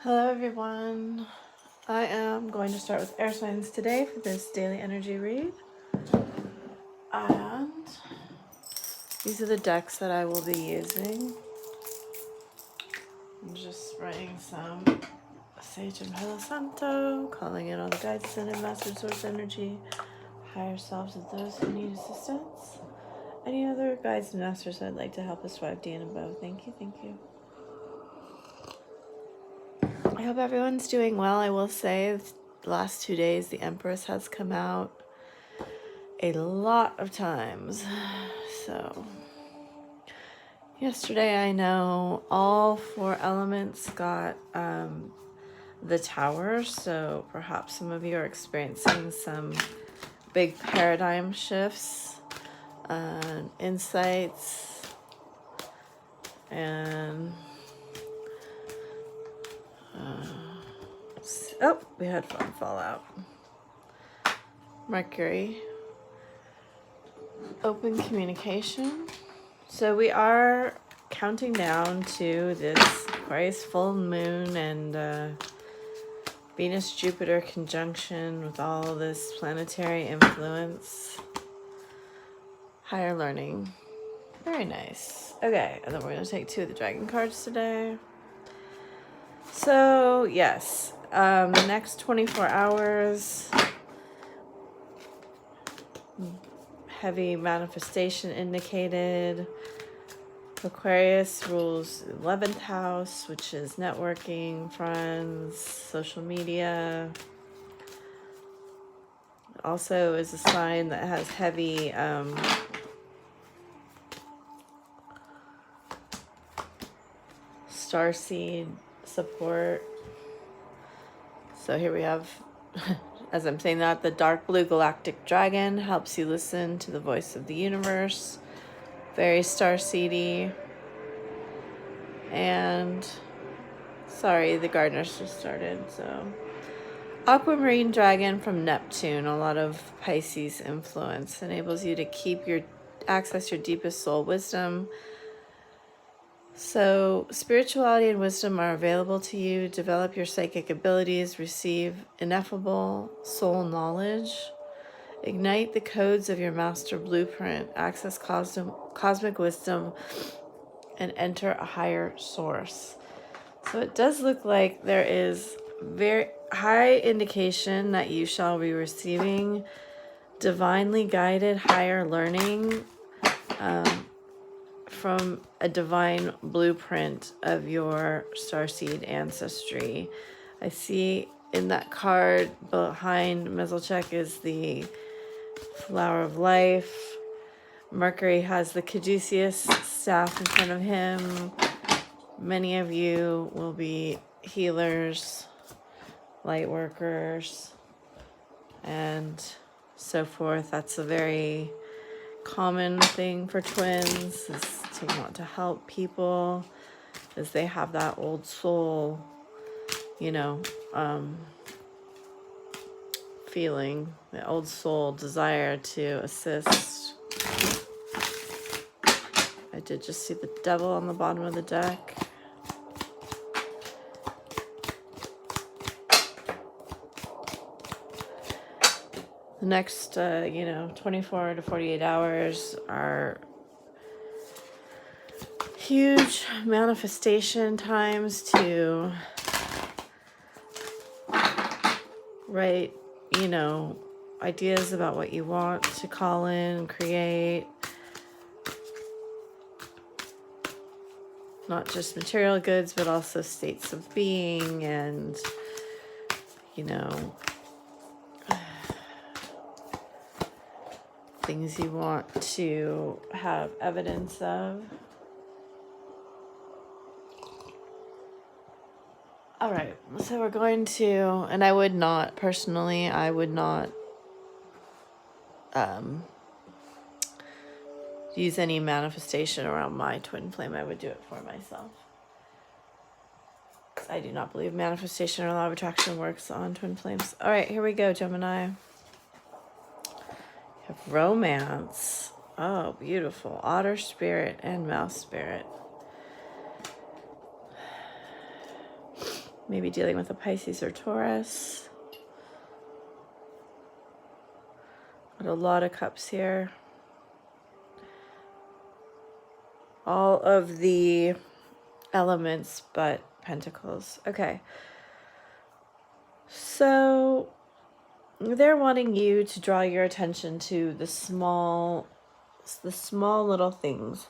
Hello everyone. I am going to start with air signs today for this daily energy read. And these are the decks that I will be using. I'm just writing some Sage and Palo Santo, calling in all the guides, ascended master source energy, higher selves of those who need assistance. Any other guides and masters I'd like to help us 5D and above. Thank you, thank you. I hope everyone's doing well. I will say the last 2 days the Empress has come out a lot of times. So yesterday I know all 4 elements got the tower, so perhaps some of you are experiencing some big paradigm shifts, insights, and oh, we had fun fallout. Mercury, open communication. So we are counting down to this Aquarius full moon and Venus-Jupiter conjunction with all this planetary influence. Higher learning. Very nice. Okay, and then we're going to take 2 of the dragon cards today. So, yes, the next 24 hours, heavy manifestation indicated. Aquarius rules 11th house, which is networking, friends, social media. It also is a sign that has heavy starseed support. So here we have, as I'm saying that, the dark blue galactic dragon helps you listen to the voice of the universe. Very starseedy. And sorry, the gardeners just started. So aquamarine dragon from Neptune, a lot of Pisces influence, enables you to access your deepest soul wisdom. So spirituality and wisdom are available to you. Develop your psychic abilities, receive ineffable soul knowledge, ignite the codes of your master blueprint, access cosmic wisdom, and enter a higher source. So it does look like there is very high indication that you shall be receiving divinely guided higher learning from a divine blueprint of your starseed ancestry. I see in that card behind Mezalchek is the flower of life. Mercury has the caduceus staff in front of him. Many of you will be healers, light workers, and so forth. That's a very common thing for twins, is to want to help people as they have that old soul, feeling, the old soul desire to assist. I did just see the devil on the bottom of the deck. The next, 24 to 48 hours are huge manifestation times to write, ideas about what you want to call in and create. Not just material goods, but also states of being and, things you want to have evidence of. All right, so we're going to, and I would not use any manifestation around my twin flame. I would do it for myself. I do not believe manifestation or law of attraction works on twin flames. All right, here we go, Gemini. You have romance. Oh, beautiful. Otter spirit and mouse spirit. maybe dealing with a Pisces or Taurus. Got a lot of cups here. All of the elements but pentacles. Okay. So they're wanting you to draw your attention to the small little things.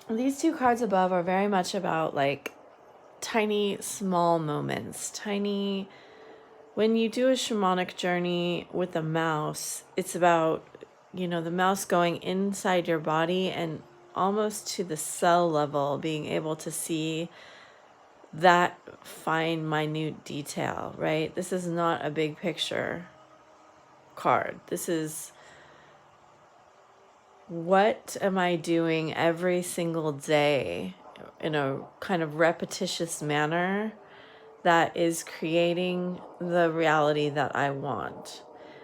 These two cards above are very much about like tiny, small moments. Tiny, when you do a shamanic journey with a mouse, it's about, you know, the mouse going inside your body and almost to the cell level, being able to see that fine, minute detail, right? This is not a big picture card. This is, what am I doing every single day in a kind of repetitious manner that is creating the reality that I want?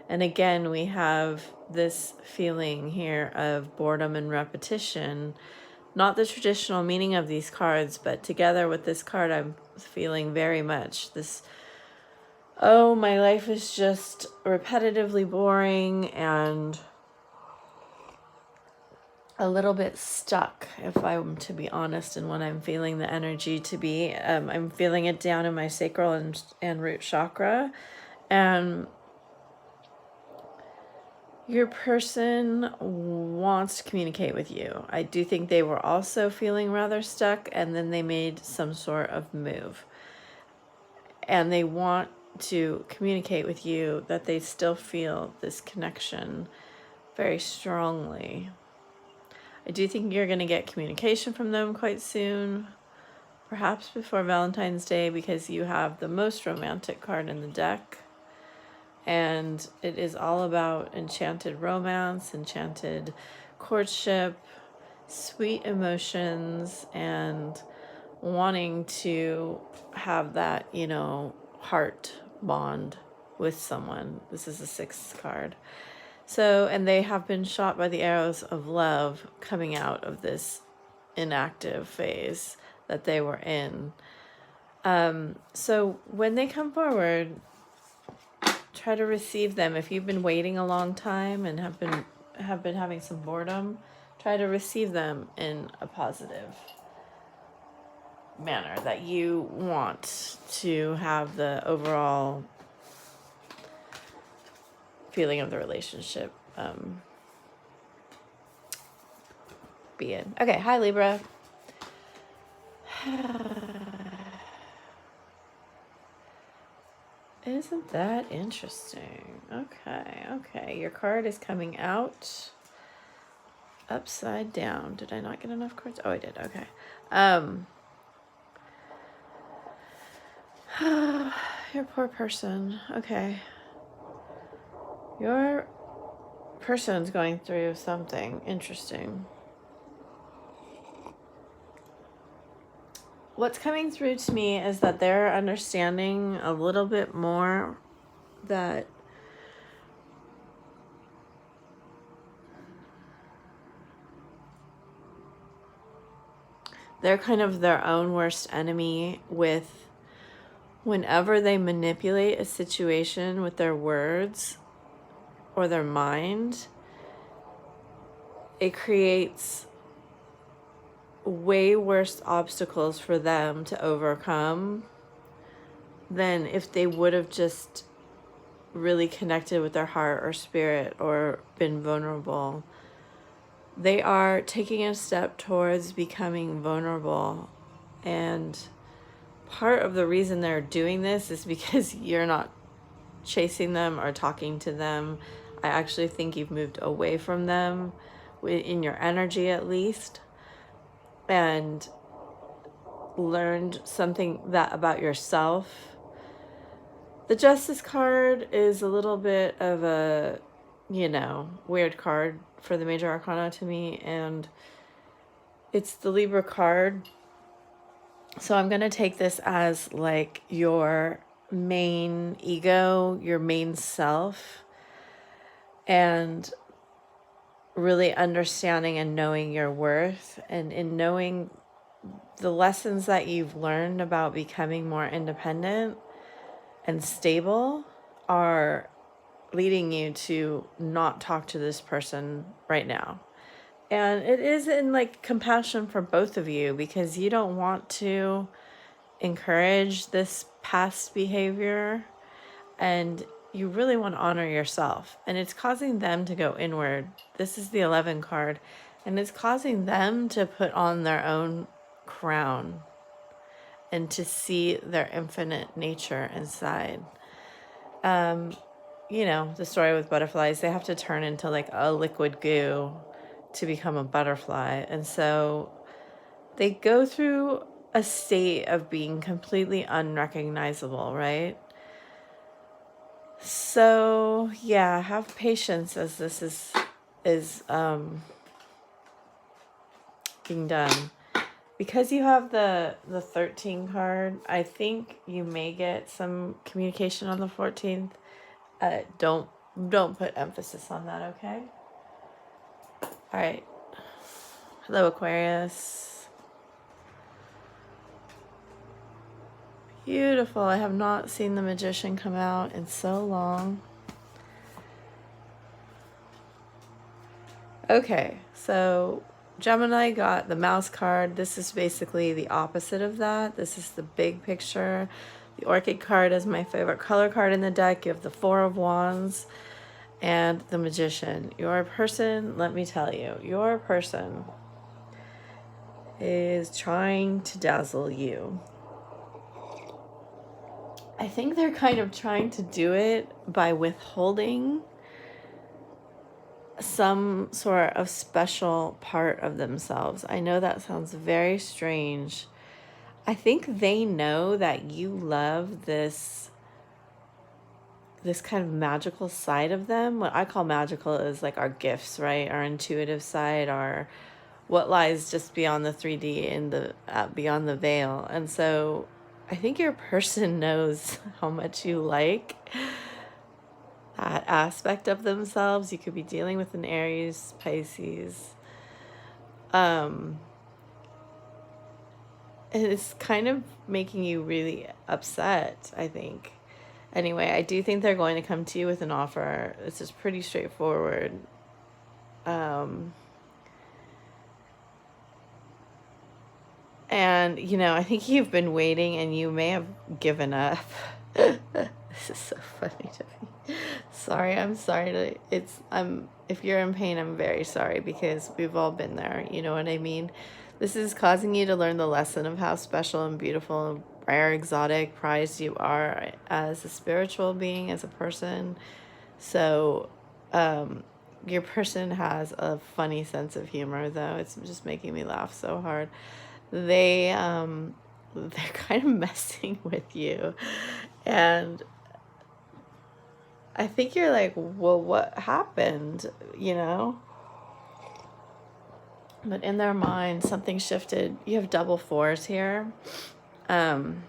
And again, we have this feeling here of boredom and repetition. Not the traditional meaning of these cards, but together with this card, I'm feeling very much this, oh, my life is just repetitively boring and a little bit stuck, if I'm to be honest, in what I'm feeling the energy to be. I'm feeling it down in my sacral and root chakra. And your person wants to communicate with you. I do think they were also feeling rather stuck, and then they made some sort of move. And they want to communicate with you that they still feel this connection very strongly. I do think you're going to get communication from them quite soon, perhaps before Valentine's Day, because you have the most romantic card in the deck. And it is all about enchanted romance, enchanted courtship, sweet emotions, and wanting to have that, you know, heart bond with someone. This is the 6th card. So, and they have been shot by the arrows of love coming out of this inactive phase that they were in. So when they come forward, try to receive them. If you've been waiting a long time and have been having some boredom, try to receive them in a positive manner, that you want to have the overall feeling of the relationship be in. Okay, hi Libra. Isn't that interesting? Okay. Your card is coming out upside down. Did I not get enough cards? Oh, I did. Okay. Your poor person. Okay. Your person's going through something interesting. What's coming through to me is that they're understanding a little bit more that they're kind of their own worst enemy with whenever they manipulate a situation with their words or their mind, it creates way worse obstacles for them to overcome than if they would have just really connected with their heart or spirit or been vulnerable. They are taking a step towards becoming vulnerable, and part of the reason they're doing this is because you're not chasing them or talking to them. I actually think you've moved away from them in your energy, at least, and learned something that about yourself. The Justice card is a little bit of a, you know, weird card for the Major Arcana to me, and it's the Libra card. So I'm going to take this as like your main ego, your main self, and really understanding and knowing your worth, and in knowing the lessons that you've learned about becoming more independent and stable are leading you to not talk to this person right now. And it is in like compassion for both of you, because you don't want to encourage this past behavior, and you really want to honor yourself. And it's causing them to go inward. This is the 11 card, and it's causing them to put on their own crown and to see their infinite nature inside. You know, the story with butterflies, they have to turn into like a liquid goo to become a butterfly. And so they go through a state of being completely unrecognizable, right? So yeah, have patience as this is being done. Because you have the 13 card, I think you may get some communication on the 14th. Don't put emphasis on that, okay? All right. Hello, Aquarius. Beautiful. I have not seen the Magician come out in so long. Okay, so Gemini got the mouse card. This is basically the opposite of that. This is the big picture. The Orchid card is my favorite color card in the deck. You have the Four of Wands and the Magician. Your person, let me tell you, your person is trying to dazzle you. I think they're kind of trying to do it by withholding some sort of special part of themselves. I know that sounds very strange. I think they know that you love this kind of magical side of them. What I call magical is like our gifts, right? Our intuitive side, our what lies just beyond the 3D and the beyond the veil. And so I think your person knows how much you like that aspect of themselves. You could be dealing with an Aries, Pisces. And it's kind of making you really upset, I think. Anyway, I do think they're going to come to you with an offer. This is pretty straightforward. And, you know, I think you've been waiting and you may have given up. This is so funny to me. Sorry, I'm sorry to, if you're in pain, I'm very sorry, because we've all been there. You know what I mean? This is causing you to learn the lesson of how special and beautiful and rare, exotic, prized you are as a spiritual being, as a person. So, your person has a funny sense of humor, though. It's just making me laugh so hard. They're kind of messing with you, and I think you're like, well, what happened, you know? But in their mind, something shifted. You have double fours here. In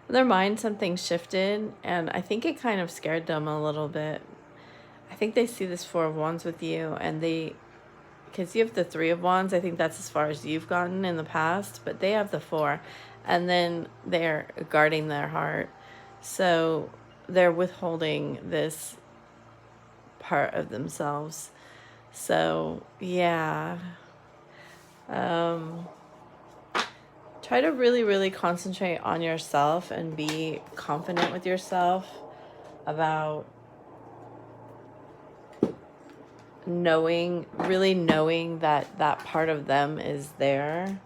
their mind, something shifted, and I think it kind of scared them a little bit. I think they see this Four of Wands with you, and because you have the Three of Wands, I think that's as far as you've gotten in the past, but they have the Four, and then they're guarding their heart. So they're withholding this part of themselves. So, yeah. Try to really, really concentrate on yourself and be confident with yourself about really knowing that that part of them is there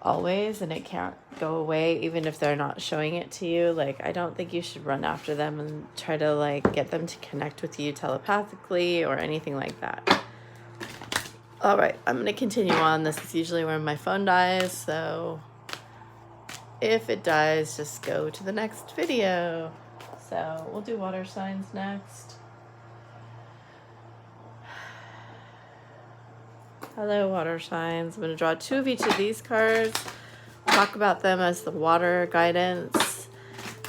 always, and it can't go away even if they're not showing it to you. Like, I don't think you should run after them and try to like get them to connect with you telepathically or anything like that. All right, I'm going to continue on. This is usually when my phone dies, so if it dies, just go to the next video. So we'll do water signs next. Hello, water signs. I'm going to draw 2 of each of these cards. Talk about them as the water guidance.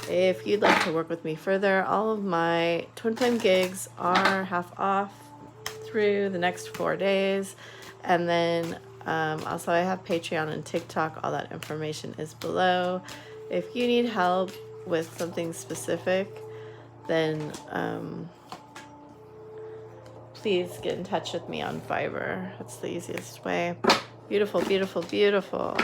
If you'd like to work with me further, all of my Twin Flame gigs are half off through the next 4 days. And then also I have Patreon and TikTok. All that information is below. If you need help with something specific, then please get in touch with me on Fiverr. That's the easiest way. Beautiful, beautiful, beautiful.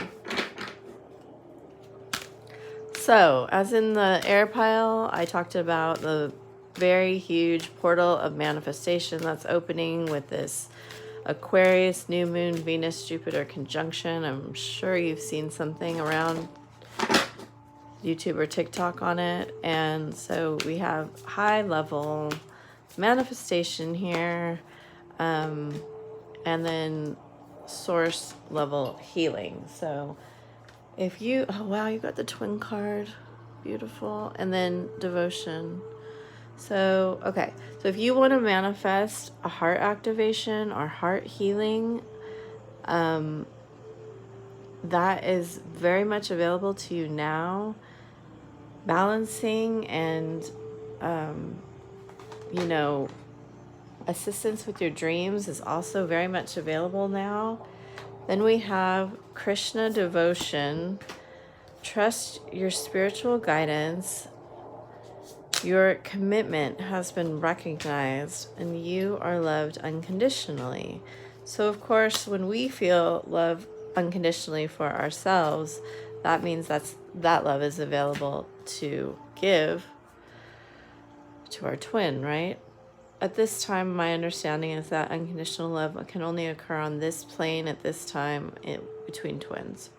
So, as in the air pile, I talked about the very huge portal of manifestation that's opening with this Aquarius, new moon, Venus, Jupiter conjunction. I'm sure you've seen something around YouTube or TikTok on it. And so we have high level manifestation here, and then source level healing. So if you, oh wow, you got the twin card, beautiful, and then devotion. So okay, so if you want to manifest a heart activation or heart healing, that is very much available to you now. Balancing and you know, assistance with your dreams is also very much available now. Then we have Krishna devotion. Trust your spiritual guidance. Your commitment has been recognized and you are loved unconditionally. So of course, when we feel love unconditionally for ourselves, that means that love is available to give to our twin, right? At this time, my understanding is that unconditional love can only occur on this plane at this time between twins.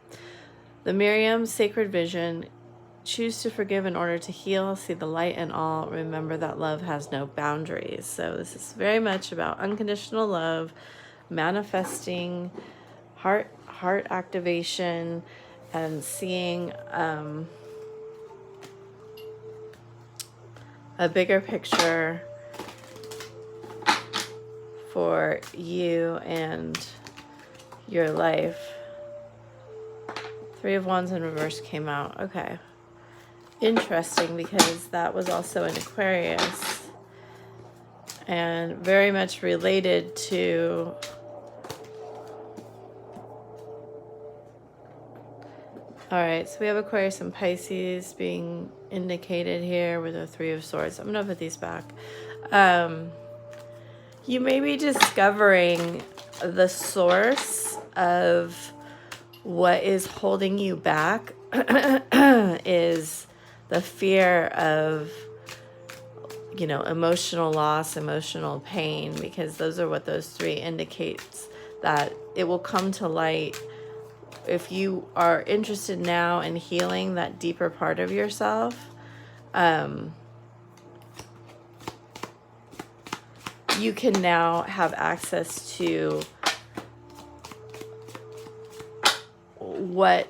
The Miriam sacred vision: choose to forgive in order to heal, see the light in all, remember that love has no boundaries. So this is very much about unconditional love, manifesting, heart activation, and seeing a bigger picture for you and your life. Three of Wands in reverse came out. Okay. Interesting, because that was also in Aquarius and very much related to all right, so we have Aquarius and Pisces being indicated here with the Three of Swords. I'm going to put these back. You may be discovering the source of what is holding you back is the fear of, you know, emotional loss, emotional pain, because those are what those three indicates, that it will come to light. If you are interested now in healing that deeper part of yourself, you can now have access to what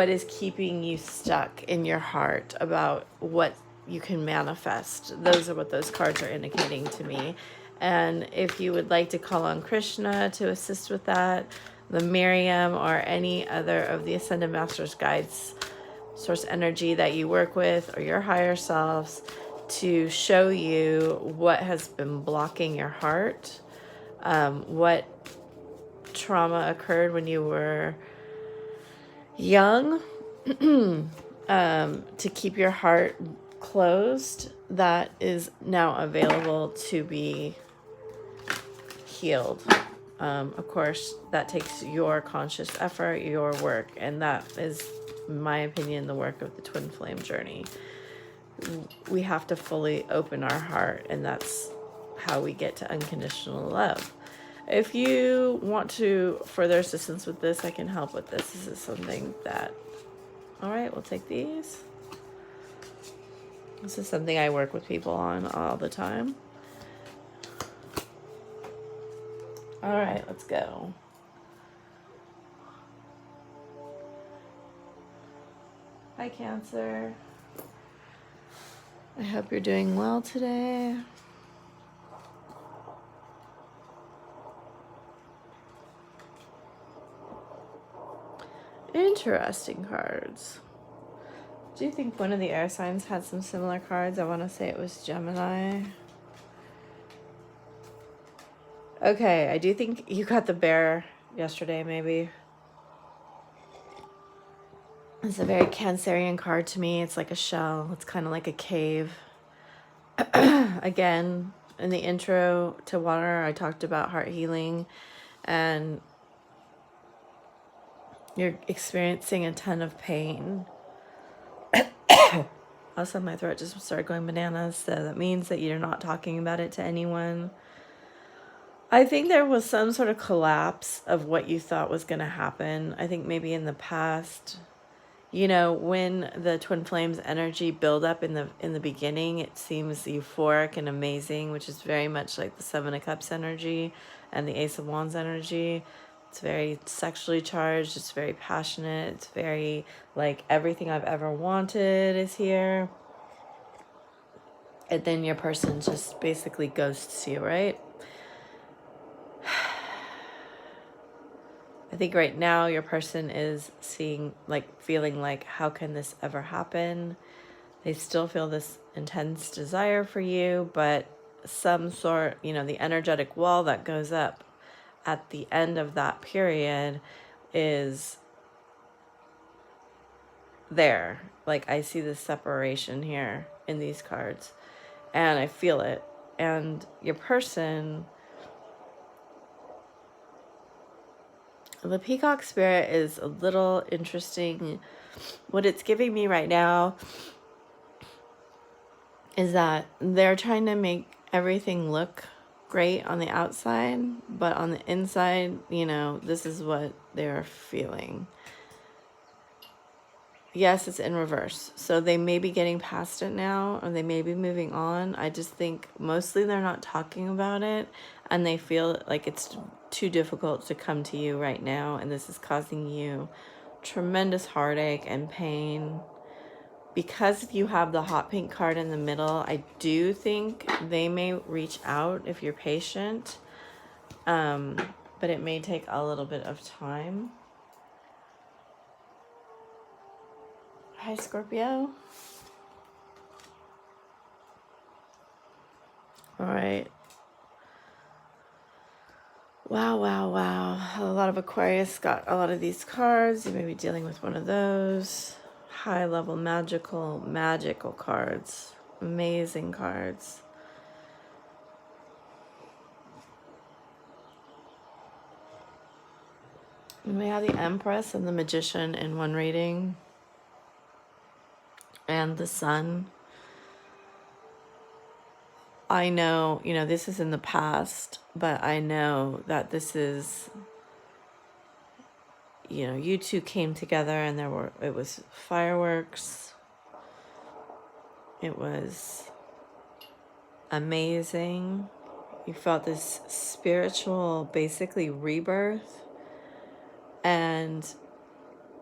is keeping you stuck in your heart about what you can manifest. Those are what those cards are indicating to me. And if you would like to call on Krishna to assist with that, the Miriam, or any other of the Ascended Masters guides, source energy that you work with, or your higher selves, to show you what has been blocking your heart, what trauma occurred when you were young, to keep your heart closed, that is now available to be healed. Of course, that takes your conscious effort, your work, and that is, in my opinion, the work of the twin flame journey. We have to fully open our heart, and that's how we get to unconditional love. If you want to further assistance with this, I can help with this. This is something that, all right, we'll take these. This is something I work with people on all the time. All right, let's go. Hi, Cancer. I hope you're doing well today. Interesting cards. Do you think one of the air signs had some similar cards? I want to say it was Gemini. Okay, I do think you got the bear yesterday maybe. It's a very Cancerian card to me. It's like a shell. It's kind of like a cave. Again, in the intro to water, I talked about heart healing, and you're experiencing a ton of pain. Also, my throat just started going bananas, so that means that you're not talking about it to anyone. I think there was some sort of collapse of what you thought was going to happen. I think maybe in the past, you know, when the twin flames energy build up in the beginning, it seems euphoric and amazing, which is very much like the Seven of Cups energy and the Ace of Wands energy. It's very sexually charged. It's very passionate. It's very like everything I've ever wanted is here. And then your person just basically ghosts you, right? I think right now your person is feeling like, how can this ever happen? They still feel this intense desire for you, but some sort, you know, the energetic wall that goes up at the end of that period is there. Like, I see this separation here in these cards, and I feel it. And your person, the Peacock Spirit, is a little interesting. What it's giving me right now is that they're trying to make everything look great on the outside, but on the inside, you know, this is what they're feeling. Yes, it's in reverse. So they may be getting past it now, or they may be moving on. I just think mostly they're not talking about it, and they feel like it's too difficult to come to you right now, and this is causing you tremendous heartache and pain. Because you have the hot pink card in the middle, I do think they may reach out if you're patient, but it may take a little bit of time. Hi, Scorpio. All right. Wow, wow, wow. A lot of Aquarius got a lot of these cards. You may be dealing with one of those. High level magical cards. Amazing cards. You may have the Empress and the Magician in one reading. And the Sun. I know, you know, this is in the past, but I know that this is, you know, you two came together and it was fireworks. It was amazing. You felt this spiritual, basically, rebirth, and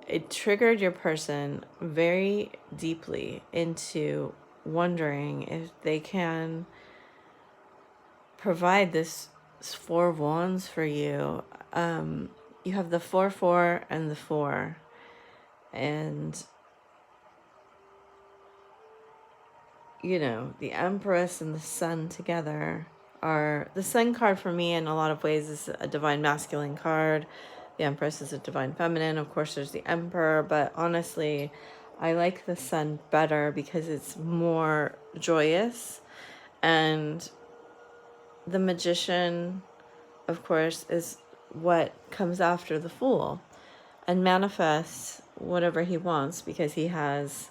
it triggered your person very deeply into wondering if they can provide this Four of Wands for you. You have the 4-4 and the 4, and you know, the Empress and the Sun together are, the Sun card for me in a lot of ways is a divine masculine card. The Empress is a divine feminine. Of course, there's the Emperor, but honestly, I like the Sun better because it's more joyous. And the Magician, of course, is what comes after the Fool and manifests whatever he wants because he has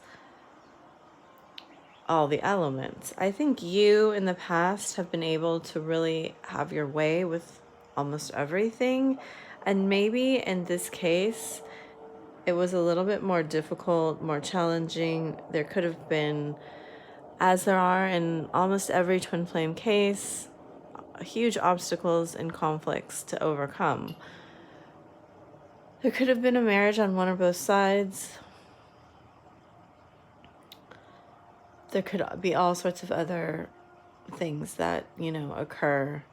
all the elements. I think you in the past have been able to really have your way with almost everything, and maybe in this case it was a little bit more difficult, more challenging. There could have been, as there are in almost every twin flame case, huge obstacles and conflicts to overcome. There could have been a marriage on one or both sides. There could be all sorts of other things that, you know, occur.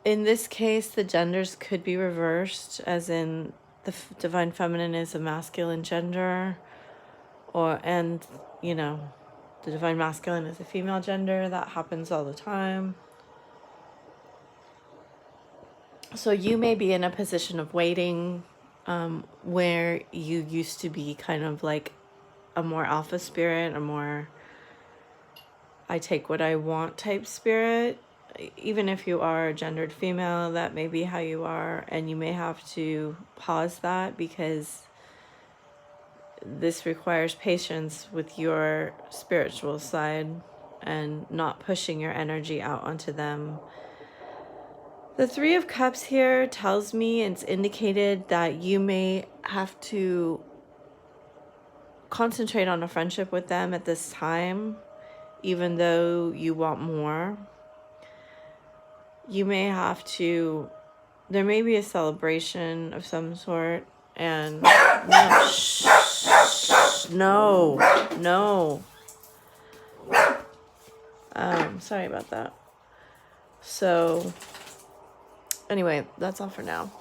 In this case, the genders could be reversed, as in the divine feminine is a masculine gender, and, you know, the divine masculine is a female gender. That happens all the time. So you may be in a position of waiting, where you used to be kind of like a more alpha spirit, a more I take what I want type spirit. Even if you are gendered female, that may be how you are, and you may have to pause that because this requires patience with your spiritual side and not pushing your energy out onto them. The Three of Cups here tells me, it's indicated that you may have to concentrate on a friendship with them at this time, even though you want more. You may have to, there may be a celebration of some sort, and no, shh, no. Sorry about that. So anyway, that's all for now.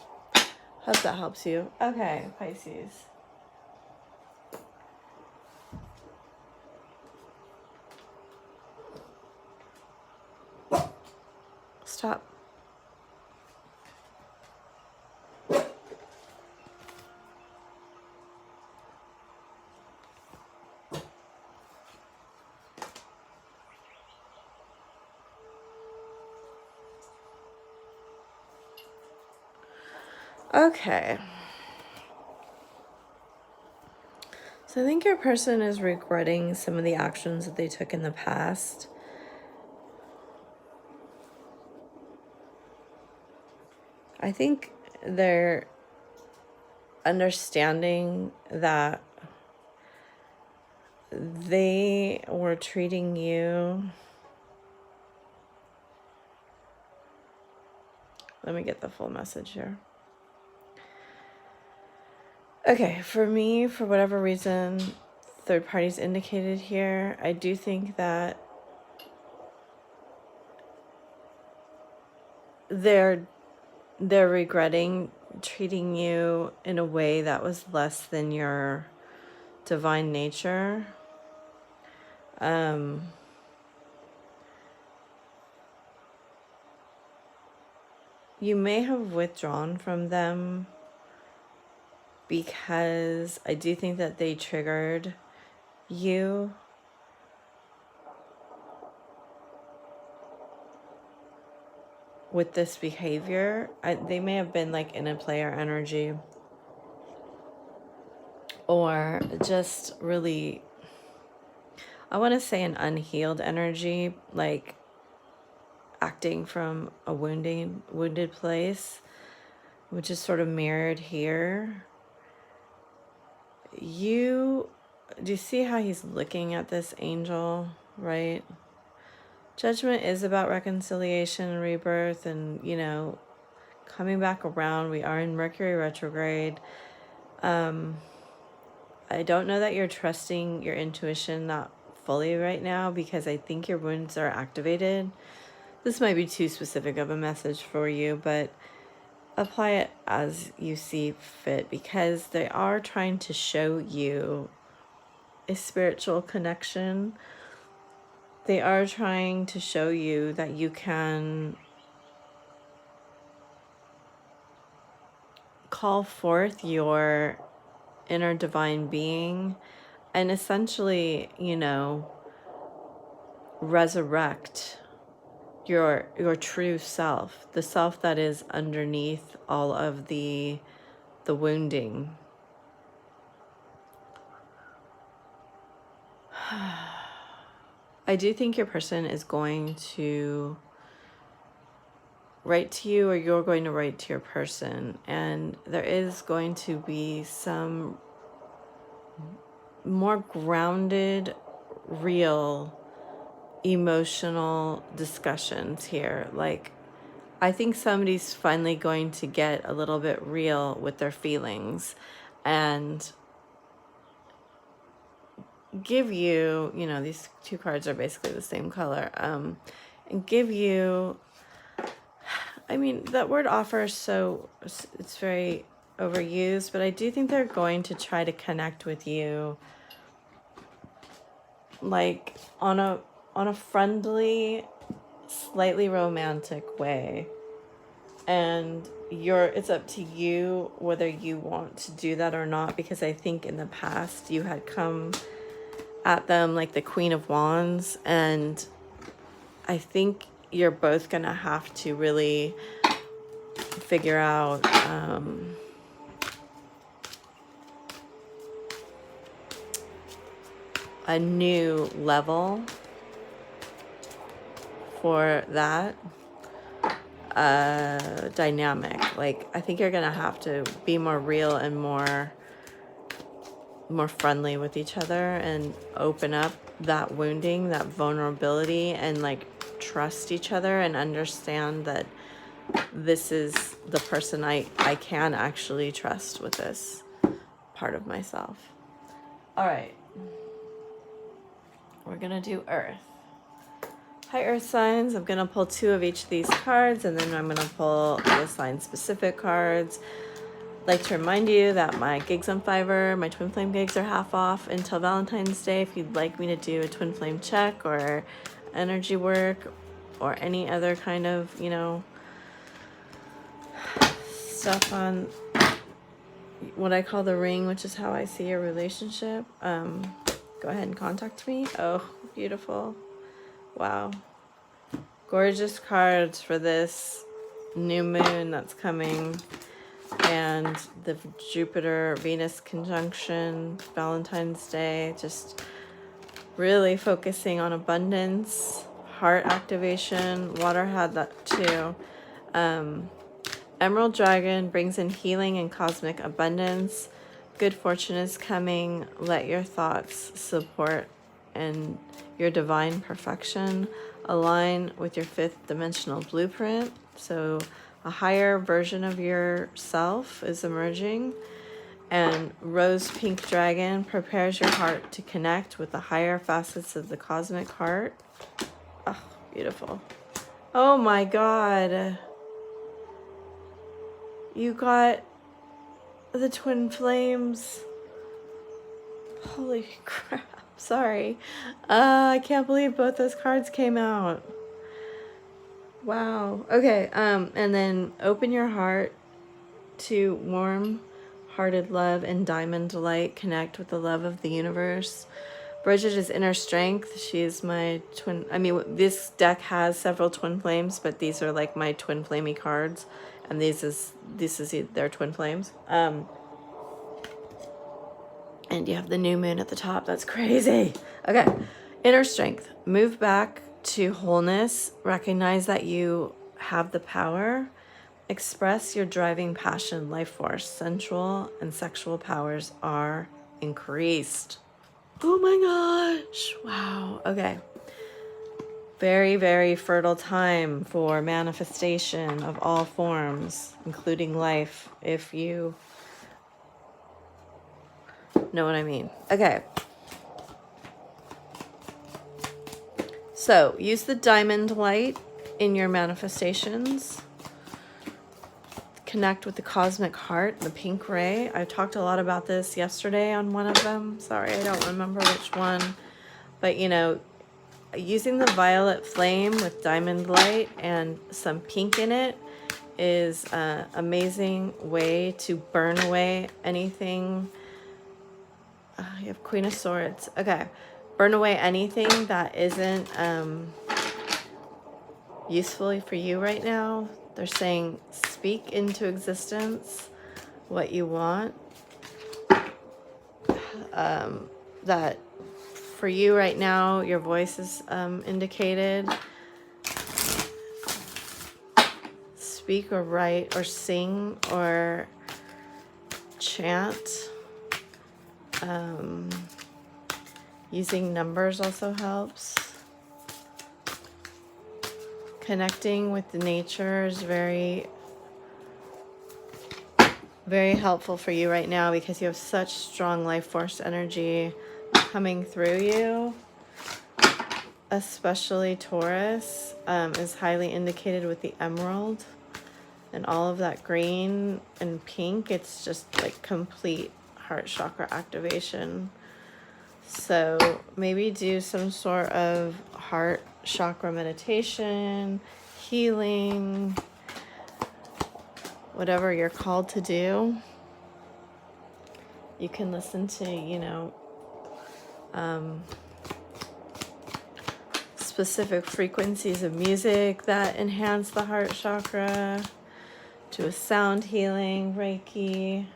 Hope that helps you. Okay, Pisces. Stop. Okay. So I think your person is regretting some of the actions that they took in the past. I think they're understanding that they were treating you. Let me get the full message here. Okay, for me, for whatever reason, third parties indicated here, I do think that they're regretting treating you in a way that was less than your divine nature. You may have withdrawn from them because I do think that they triggered you. With this behavior, they may have been like in a player energy, or just really, I want to say an unhealed energy, like acting from a wounded place, which is sort of mirrored here. Do you see how he's looking at this angel, right? Judgment is about reconciliation and rebirth and, you know, coming back around. We are in Mercury retrograde. I don't know that you're trusting your intuition not fully right now, because I think your wounds are activated. This might be too specific of a message for you, but apply it as you see fit, because they are trying to show you a spiritual connection. They are trying to show you that you can call forth your inner divine being and essentially, you know, resurrect your true self, the self that is underneath all of the wounding. I do think your person is going to write to you, or you're going to write to your person, and there is going to be some more grounded, real, emotional discussions here. Like, I think somebody's finally going to get a little bit real with their feelings and give you, you know, these two cards are basically the same color, and give you, I mean, that word offer, so it's very overused, but I do think they're going to try to connect with you like on a friendly, slightly romantic way. And it's up to you whether you want to do that or not, because I think in the past you had come at them like the Queen of Wands, and I think you're both gonna have to really figure out a new level for that dynamic. Like, I think you're gonna have to be more real and more friendly with each other, and open up that wounding, that vulnerability, and like trust each other and understand that this is the person I can actually trust with this part of myself. All right, we're gonna do Earth. Hi, Earth signs. I'm going to pull 2 of each of these cards, and then I'm going to pull the sign-specific cards. I'd like to remind you that my gigs on Fiverr, my twin flame gigs, are half off until Valentine's Day. If you'd like me to do a twin flame check or energy work or any other kind of, you know, stuff on what I call the ring, which is how I see your relationship, go ahead and contact me. Oh, beautiful. Wow. Gorgeous cards for this new moon that's coming, and the Jupiter-Venus conjunction, Valentine's Day, just really focusing on abundance, heart activation. Water had that too. Emerald Dragon brings in healing and cosmic abundance. Good fortune is coming. Let your thoughts support and your divine perfection align with your 5th dimensional blueprint. So a higher version of yourself is emerging. And Rose Pink Dragon prepares your heart to connect with the higher facets of the cosmic heart. Oh, beautiful. Oh my God. You got the twin flames. Holy crap. Sorry. I can't believe both those cards came out. Wow. Okay. And then open your heart to warm-hearted love and diamond light. Connect with the love of the universe. Bridget is inner strength. She is my twin. I mean, this deck has several twin flames, but these are like my twin flamey cards, and this is their twin flames. And you have the new moon at the top. That's crazy. Okay. Inner strength. Move back to wholeness. Recognize that you have the power. Express your driving passion, life force. Sensual and sexual powers are increased. Oh my gosh. Wow. Okay. Very, very fertile time for manifestation of all forms, including life, if you know what I mean. Okay. So use the diamond light in your manifestations. Connect with the cosmic heart, the pink ray. I talked a lot about this yesterday on one of them. Sorry, I don't remember which one. But, you know, using the violet flame with diamond light and some pink in it is an amazing way to burn away anything. You have Queen of Swords. Okay. Burn away anything that isn't useful for you right now. They're saying speak into existence what you want. That for you right now, your voice is indicated. Speak or write or sing or chant. Using numbers also helps. Connecting with the nature is very, very helpful for you right now because you have such strong life force energy coming through you. Especially Taurus is highly indicated with the emerald and all of that green and pink. It's just like complete heart chakra activation. So maybe do some sort of heart chakra meditation, healing, whatever you're called to do. You can listen to, you know, specific frequencies of music that enhance the heart chakra, to a sound healing, Reiki,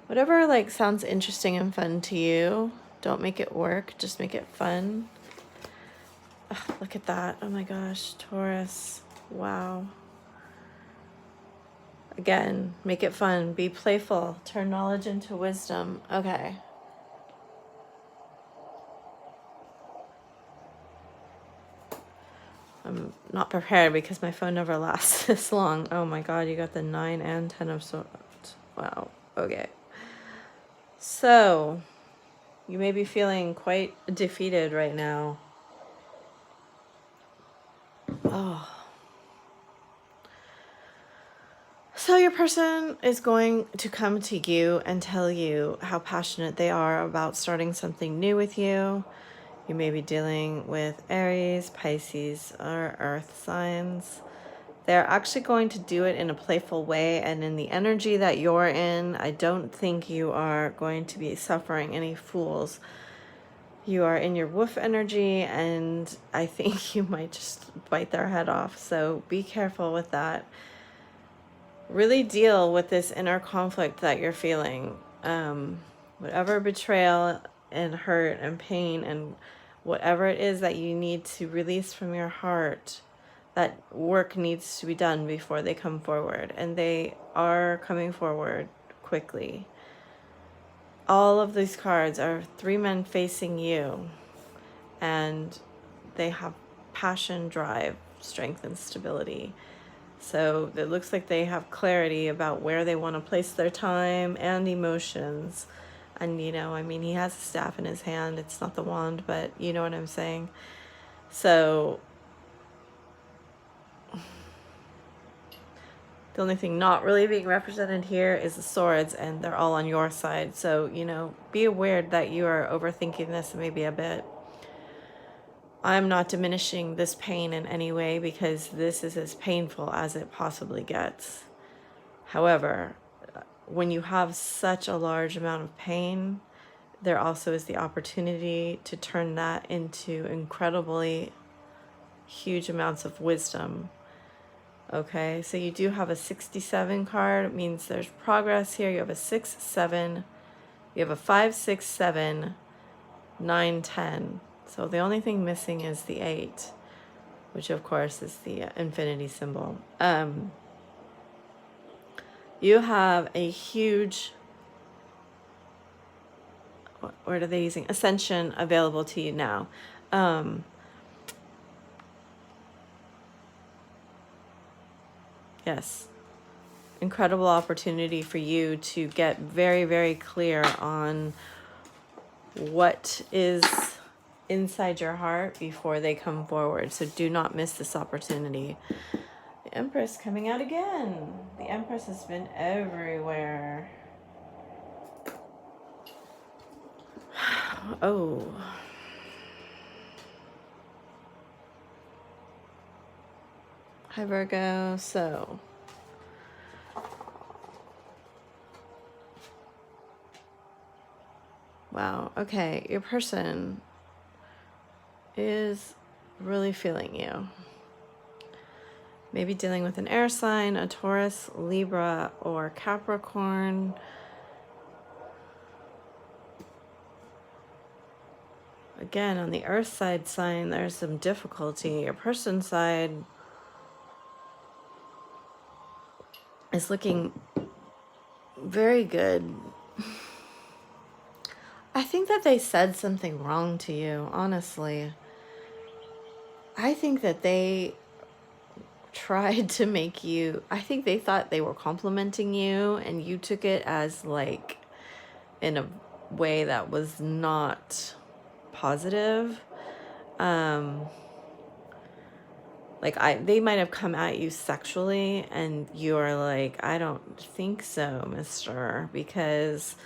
whatever like sounds interesting and fun to you. Don't make it work, just make it fun. Oh, look at that. Oh my gosh, Taurus. Wow. Again, make it fun, be playful, turn knowledge into wisdom. Okay. I'm not prepared because my phone never lasts this long. Oh my god, you got the 9 and 10 of swords. Wow. Okay. So, you may be feeling quite defeated right now. Oh. So your person is going to come to you and tell you how passionate they are about starting something new with you. You may be dealing with Aries, Pisces, or Earth signs. They're actually going to do it in a playful way, and in the energy that you're in, I don't think you are going to be suffering any fools. You are in your woof energy, and I think you might just bite their head off. So be careful with that. Really deal with this inner conflict that you're feeling. Whatever betrayal and hurt and pain and whatever it is that you need to release from your heart, that work needs to be done before they come forward. And they are coming forward quickly. All of these cards are 3 men facing you. And they have passion, drive, strength, and stability. So it looks like they have clarity about where they want to place their time and emotions. And, you know, I mean, he has a staff in his hand. It's not the wand, but you know what I'm saying. So the only thing not really being represented here is the swords, and they're all on your side. So, you know, be aware that you are overthinking this maybe a bit. I'm not diminishing this pain in any way because this is as painful as it possibly gets. However, when you have such a large amount of pain, there also is the opportunity to turn that into incredibly huge amounts of wisdom. Okay, so you do have a 67 card. It means there's progress here. You have a 6, 7. You have a 5, 6, 7, 9, 10. So the only thing missing is the 8, which of course is the infinity symbol. You have a huge, what word are they using? Ascension available to you now. Yes. Incredible opportunity for you to get very, very clear on what is inside your heart before they come forward. So do not miss this opportunity. The Empress coming out again. The Empress has been everywhere. Oh. Hi, Virgo. So, wow. Okay. Your person is really feeling you. Maybe dealing with an air sign, a Taurus, Libra, or Capricorn. Again, on the earth side sign, there's some difficulty. Your person side is looking very good. I think that they said something wrong to you, honestly. I think that they tried to make you, I think they thought they were complimenting you and you took it as like in a way that was not positive. Like they might have come at you sexually and you're like, I don't think so, mister, because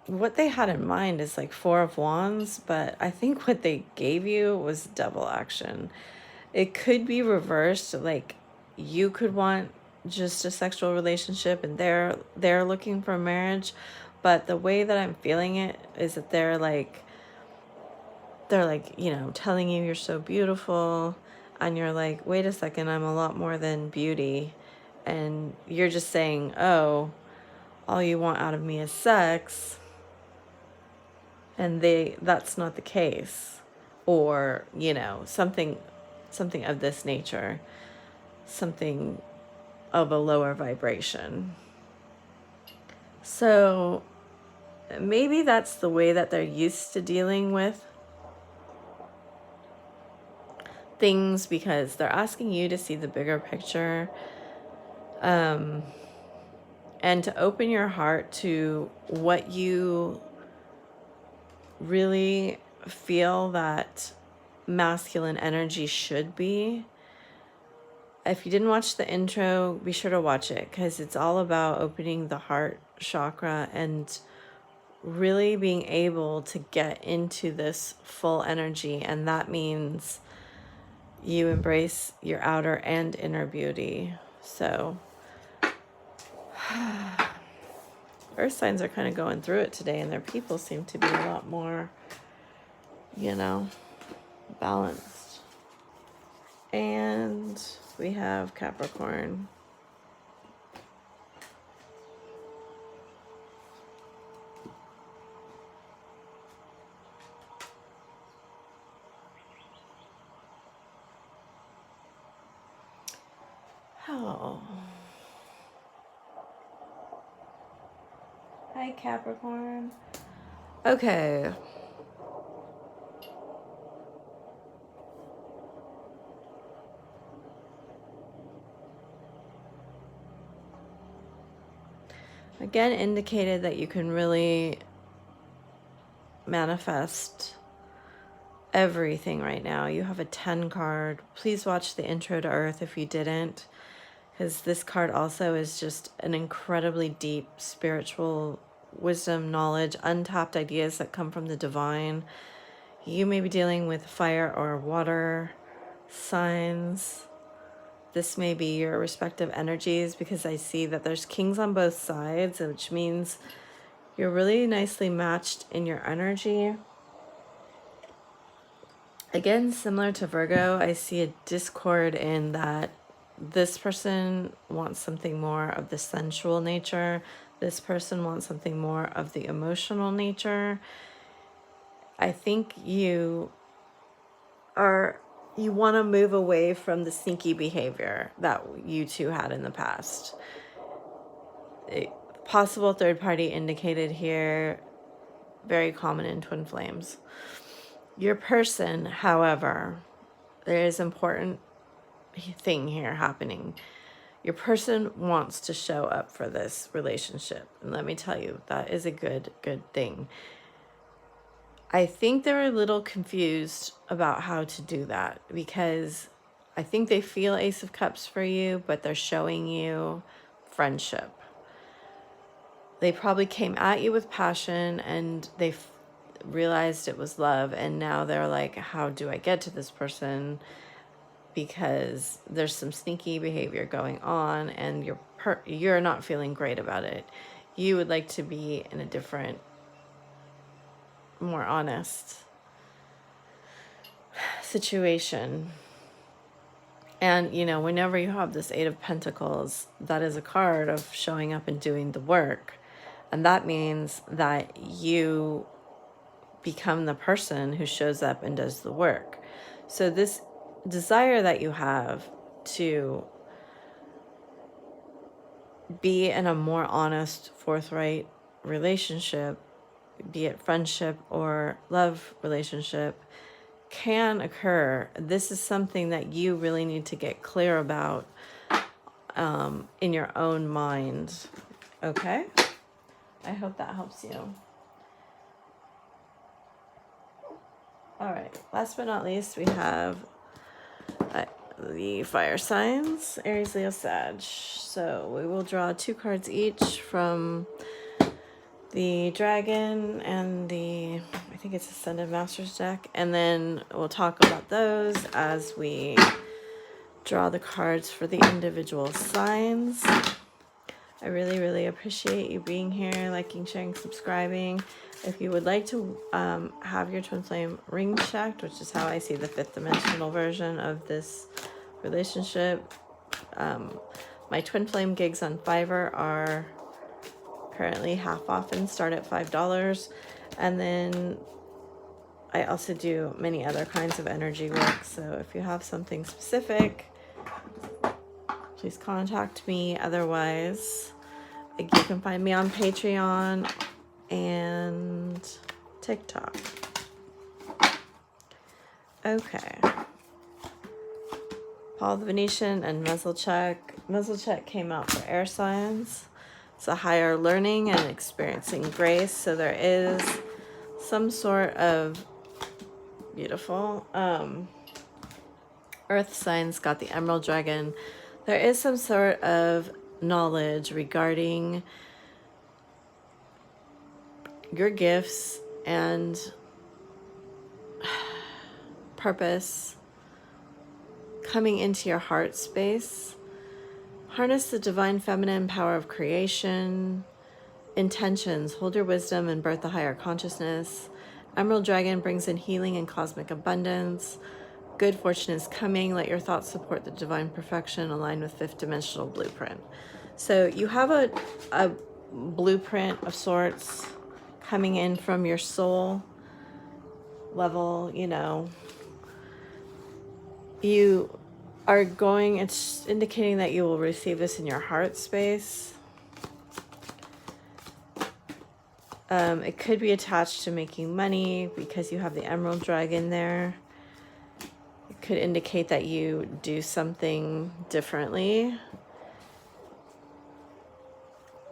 what they had in mind is like 4 of Wands, but I think what they gave you was double action. It could be reversed, like you could want just a sexual relationship and they're looking for marriage, but the way that I'm feeling it is that they're like, you know, telling you you're so beautiful, and you're like, wait a second, I'm a lot more than beauty. And you're just saying, oh, all you want out of me is sex. And that's not the case. Or, you know, something of this nature, something of a lower vibration. So maybe that's the way that they're used to dealing with things, because they're asking you to see the bigger picture, and to open your heart to what you really feel that masculine energy should be. If you didn't watch the intro, be sure to watch it, because it's all about opening the heart chakra and really being able to get into this full energy. And that means you embrace your outer and inner beauty. So earth signs are kind of going through it today, and their people seem to be a lot more, you know, balanced. And we have Capricorn. Oh. Hi, Capricorn. Okay. Again, indicated that you can really manifest everything right now. You have a 10 card. Please watch the intro to Earth if you didn't, because this card also is just an incredibly deep spiritual wisdom, knowledge, untapped ideas that come from the divine. You may be dealing with fire or water signs. This may be your respective energies, because I see that there's kings on both sides, which means you're really nicely matched in your energy. Again, similar to Virgo, I see a discord in that this person wants something more of the sensual nature. This person wants something more of the emotional nature. I think you want to move away from the sneaky behavior that you two had in the past. Possible third party indicated here, very common in twin flames. Your person, however, there is important thing here happening. Your person wants to show up for this relationship. And let me tell you, that is a good thing. I think they're a little confused about how to do that, because I think they feel Ace of Cups for you, but they're showing you friendship. They probably came at you with passion, and they realized it was love, and now they're like, how do I get to this person? Because there's some sneaky behavior going on, and you're not feeling great about it. You would like to be in a different, more honest situation. And, you know, whenever you have this 8 of Pentacles, that is a card of showing up and doing the work. And that means that you become the person who shows up and does the work. So this desire that you have to be in a more honest, forthright relationship, be it friendship or love relationship, can occur. This is something that you really need to get clear about in your own mind. Okay? I hope that helps you. All right. Last but not least, we have the fire signs, Aries, Leo, Sag. So we will draw 2 cards each from the dragon and the, I think it's Ascended Masters deck, and then we'll talk about those as we draw the cards for the individual signs. I really, really appreciate you being here, liking, sharing, subscribing. If you would like to have your twin flame ring checked, which is how I see the 5th dimensional version of this relationship, my twin flame gigs on Fiverr are currently half off and start at $5. And then I also do many other kinds of energy work. So if you have something specific, please contact me. Otherwise, you can find me on Patreon and TikTok. Okay. Paul the Venetian and Mezzalcheck. Mezzalcheck came out for air signs. It's a higher learning and experiencing grace. So there is some sort of beautiful earth signs, got the Emerald Dragon. There is some sort of knowledge regarding your gifts and purpose coming into your heart space. Harness the divine feminine power of creation, intentions, hold your wisdom and birth a higher consciousness. Emerald Dragon brings in healing and cosmic abundance. Good fortune is coming. Let your thoughts support the divine perfection aligned with 5th dimensional blueprint. So you have a blueprint of sorts coming in from your soul level, you know. You are going, it's indicating that you will receive this in your heart space. It could be attached to making money because you have the Emerald Dragon there. It could indicate that you do something differently.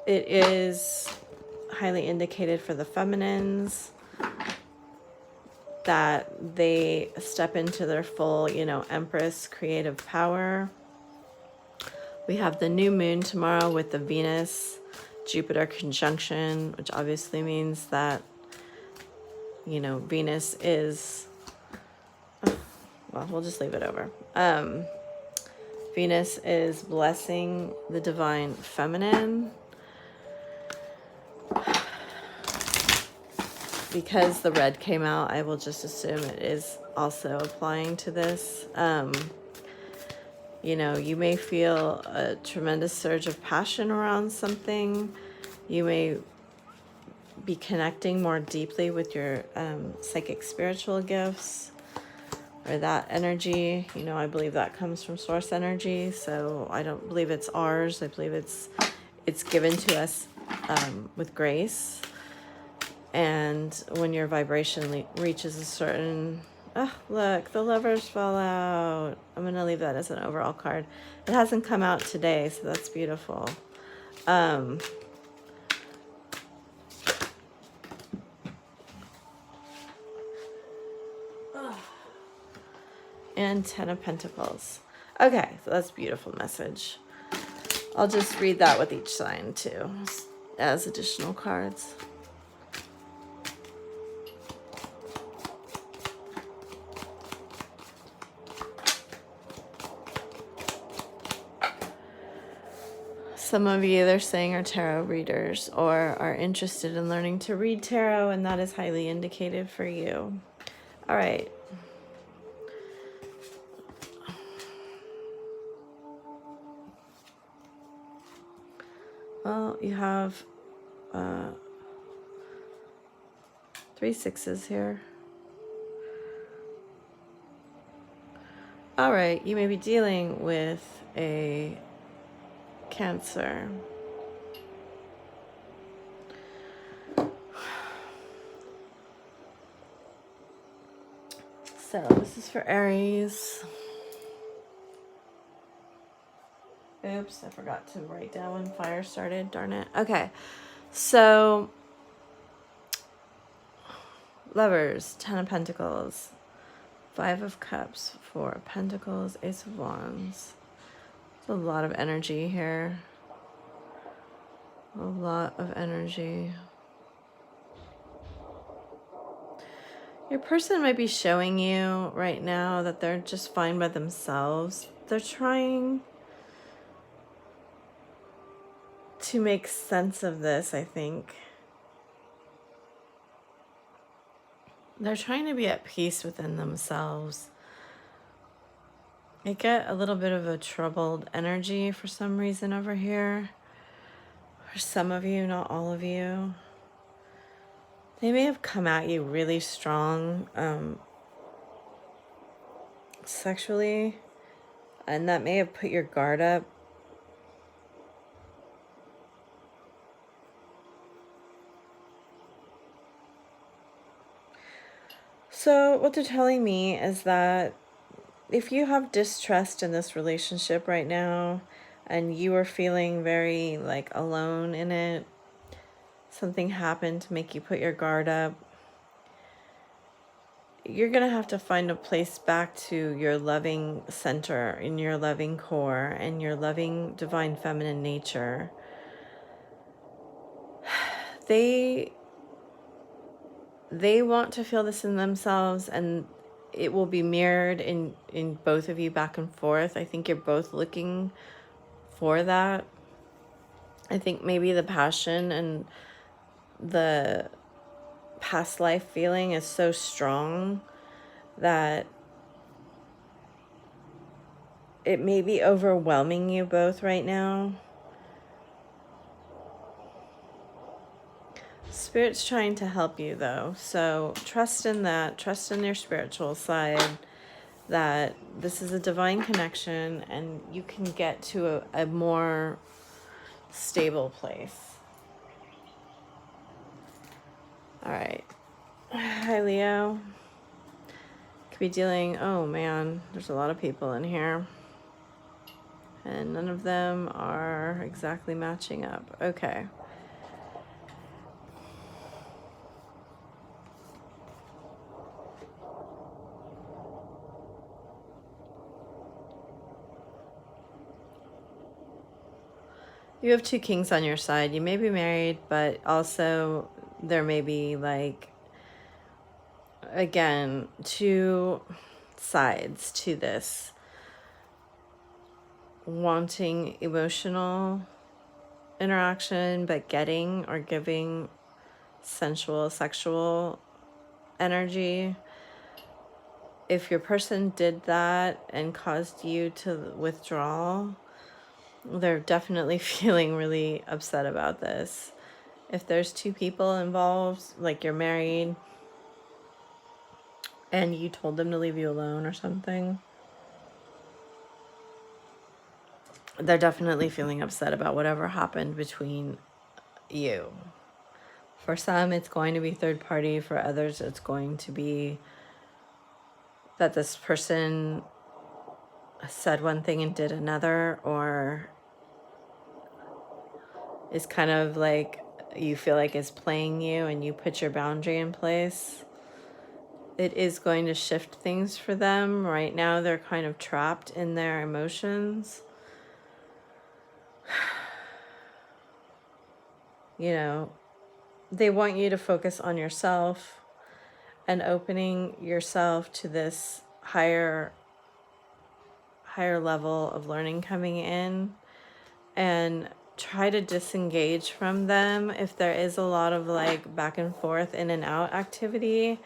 It is highly indicated for the feminines that they step into their full, you know, Empress creative power. We have the new moon tomorrow with the Venus Jupiter conjunction, which obviously means that, you know, Venus is, well, we'll just leave it over. Venus is blessing the divine feminine. Because the red came out, I will just assume it is also applying to this. You know, you may feel a tremendous surge of passion around something. You may be connecting more deeply with your psychic spiritual gifts or that energy. You know, I believe that comes from source energy. So I don't believe it's ours. I believe it's given to us with grace. And when your vibration reaches a certain, oh, look, the Lovers fell out. I'm going to leave that as an overall card. It hasn't come out today, so that's beautiful. And 10 of Pentacles. Okay, so that's a beautiful message. I'll just read that with each sign too, as additional cards. Some of you, they're saying, are tarot readers or are interested in learning to read tarot, and that is highly indicated for you. All right. Well, you have 3 6s here. All right, you may be dealing with a Cancer. So this is for Aries. Oops, I forgot to write down when fire started, darn it. Okay, so Lovers, 10 of Pentacles, 5 of Cups, 4 of Pentacles, Ace of Wands. There's a lot of energy here. A lot of energy. Your person might be showing you right now that they're just fine by themselves. They're trying to make sense of this, I think. They're trying to be at peace within themselves. I get a little bit of a troubled energy for some reason over here. For some of you, not all of you. They may have come at you really strong sexually, and that may have put your guard up. So what they're telling me is that if you have distrust in this relationship right now and you are feeling very like alone in it, something happened to make you put your guard up, you're going to have to find a place back to your loving center, in your loving core, and your loving divine feminine nature. They want to feel this in themselves, and it will be mirrored in both of you back and forth. I think you're both looking for that. I think maybe the passion and the past life feeling is so strong that it may be overwhelming you both right now. Spirit's trying to help you though, so trust in that. Trust in your spiritual side, that this is a divine connection and you can get to a more stable place. All right. Hi, Leo. Could be dealing, oh man, there's a lot of people in here. And none of them are exactly matching up. Okay. You have two kings on your side. You may be married, but also there may be like, again, two sides to this. Wanting emotional interaction, but getting or giving sensual, sexual energy. If your person did that and caused you to withdraw, they're definitely feeling really upset about this. If there's two people involved, like you're married and you told them to leave you alone or something, they're definitely feeling upset about whatever happened between you. For some, it's going to be third party. For others, it's going to be that this person said one thing and did another, or is kind of like you feel like is playing you and you put your boundary in place. It is going to shift things for them. Right now, they're kind of trapped in their emotions. You know, they want you to focus on yourself and opening yourself to this higher level of learning coming in, and try to disengage from them if there is a lot of like back and forth, in and out activity.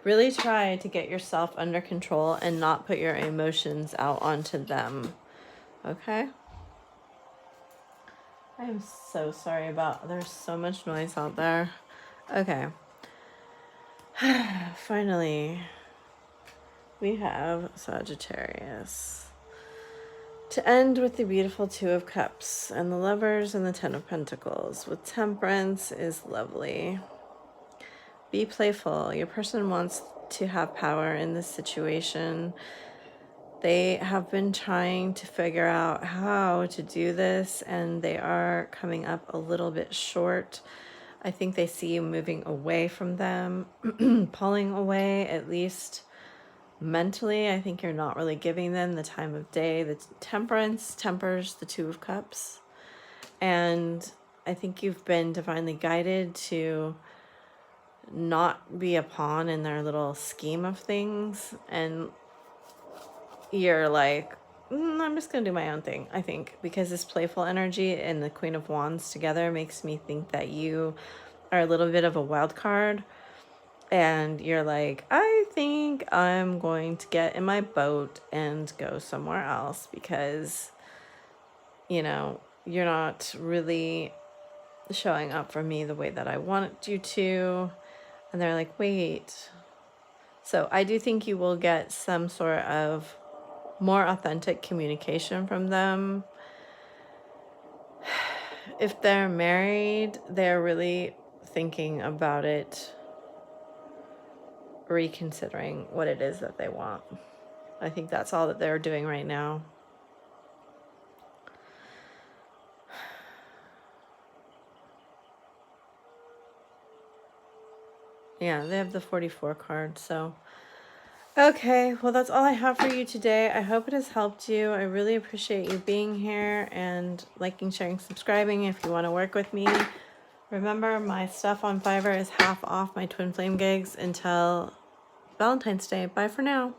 Really try to get yourself under control and not put your emotions out onto them. Okay? I am so sorry about, there's so much noise out there. Okay. Finally, we have Sagittarius. To end with the beautiful Two of Cups and the Lovers and the Ten of Pentacles with Temperance is lovely. Be playful. Your person wants to have power in this situation. They have been trying to figure out how to do this, and they are coming up a little bit short. I think they see you moving away from them, pulling away, at least mentally. I think you're not really giving them the time of day. The Temperance tempers the Two of Cups. And I think you've been divinely guided to not be a pawn in their little scheme of things, and you're like, I'm just gonna do my own thing, I think, because this playful energy and the Queen of Wands together makes me think that you are a little bit of a wild card, and you're like, I think I'm going to get in my boat and go somewhere else because, you know, you're not really showing up for me the way that I want you to. And they're like, wait. So I do think you will get some sort of more authentic communication from them. If they're married, they're really thinking about it, reconsidering what it is that they want. I think that's all that they're doing right now. Yeah, they have the 44 card, so. Okay, well, that's all I have for you today. I hope it has helped you. I really appreciate you being here and liking, sharing, subscribing if you want to work with me. Remember, my stuff on Fiverr is half off my twin flame gigs until Valentine's Day. Bye for now.